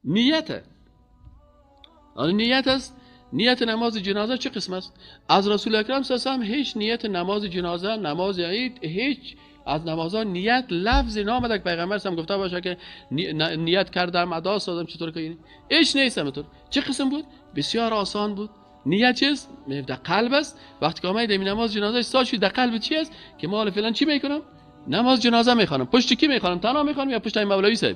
نیته. آن نیت است. نیت نماز جنازه چه قسم است؟ از رسول اکرم صلی الله علیه و هیچ نیت نماز جنازه، نماز عید، هیچ از نمازها نیت لفظ نامده که پیغمبر هم گفته باشه که نیت کردم ادا سازم. چطور که هیچ نیست. همینطور چه قسم بود؟ بسیار آسان بود. نیت چیست؟ در قلب است. وقتی که آمدید این نماز جنازه استاد شد، در قلب چی است که ما فعلا چی میکنم؟ نماز جنازه میخوانم. پشت کی میخوانم؟ تنها میخوانم یا پشت مولوی صاحب؟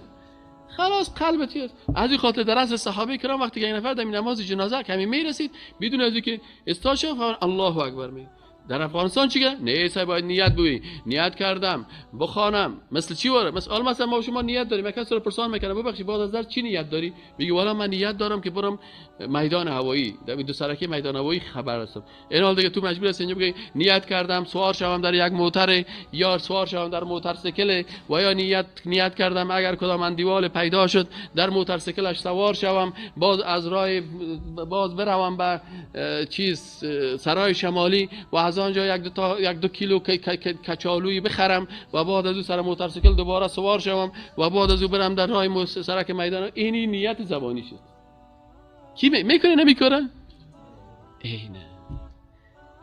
خلاص قلبت است. از این خاطر در اصل صحابه کرام وقتی که این نفر در نماز جنازه کمی میرسید بدون از اینکه استاد شد الله اکبر می. در افغانستان چیه؟ نه صاحب باید نیت بوی، نیت کردم بخوانم. مثل چی وره؟ مثلا ما شما نیت داریم، کسی رو پرسان میکنه ببخشید بعد از در چی نیت داری؟ میگه والا من نیت دارم که برم میدان هوایی، در دو سرکی میدان هوایی خبر هستم. این حال دیگه تو مجبور هستی اینجا بگی نیت کردم سوار شوم در یک موتر یا سوار شوم در موتورسیکل و یا نیت کردم اگر کدام من دیوال پیدا شد در موتورسیکلش سوار شوم باز از راه باز بروم به چیز سرای شمالی و از آنجا یک دو کیلو کچالویی بخرم و بعد از او سر موتورسیکل دوباره سوار شوم و بعد از او برم در راه سرک میدان. اینی نیت زبانی شد. کی میکنه نمیکنه؟ اینه.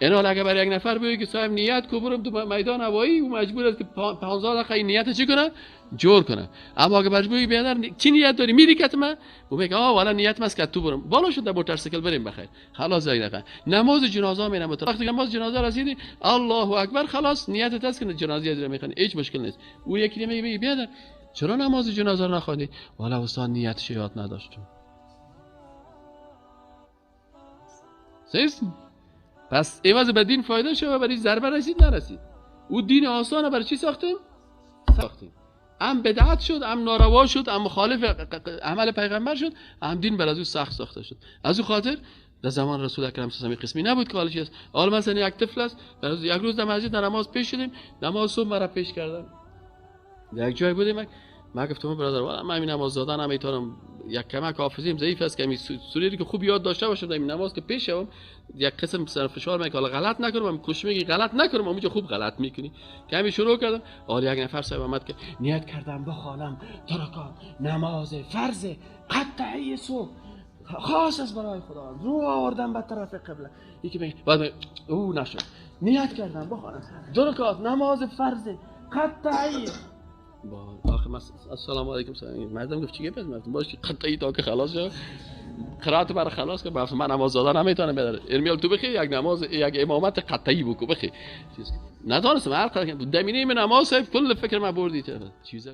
این حال اگه برای یک نفر بگه که صاحب نیت کو برم تو میدان هوایی و مجبور است که 15 دقیقه این نیت چی کنه؟ جور کنه. اما اگه مجبوری بیادر چی نیت داری میری کتمه و میگه والا نیت ماست که تو برم بالا شد در موتورسیکل بریم بخیر خلاص دقیقه. نماز جنازه می نماز وقتی نماز جنازه رسیدی الله اکبر خلاص نیتت است که جنازه اجرا میکنی هیچ مشکل نیست. او یکی میگه بیادر چرا نماز جنازه رو نخوندی؟ والا استاد نیتش یاد نداشتم. پس عوض به دین فایده شد و برای ضربه رسید نرسید. او دین آسانه برای چی ساختیم؟ هم بدعت شد، هم ناروا شد، هم مخالف عمل پیغمبر شد، هم دین بر از او سخت ساخته شد. از او خاطر در زمان رسول اکرم صلی الله علیه و قسمی نبود که حالا چی است. حالا مثلا یک طفل است، یک روز در مسجد نماز پیش شدیم، نماز صبح مرا پیش کردم. در یک جای بودیم من گفتم برادر من این نماز دادن نمیتونم یک کمک حافظیم ضعیف است که سوره که خوب یاد داشته باشم در این نماز که پیش شوم یک قسم سر فشار میگه حالا غلط نکنم من کوشش میگی غلط نکنم اونجا خوب غلط میکنی که همین شروع کردم. حالا یک نفر صاحب اومد که نیت کردم بخوانم ترکان نماز فرض قطعی صبح خاص است برای خدا رو آوردم به طرف قبله. یکی میگه بعد او نشد نیت کردم بخوانم دو رکعت نماز فرض قطعی آخه السلام علیکم مردم گفت چیه پس مردم باشه قطعی تا که خلاص شد قرائت بر خلاص که من نماز دادن نمیتونم بدر ارمیال تو بخی یک نماز یک امامت قطعی بکو بخی ندانستم هر قدر دمینه من نماز کل فکر ما بردی چیز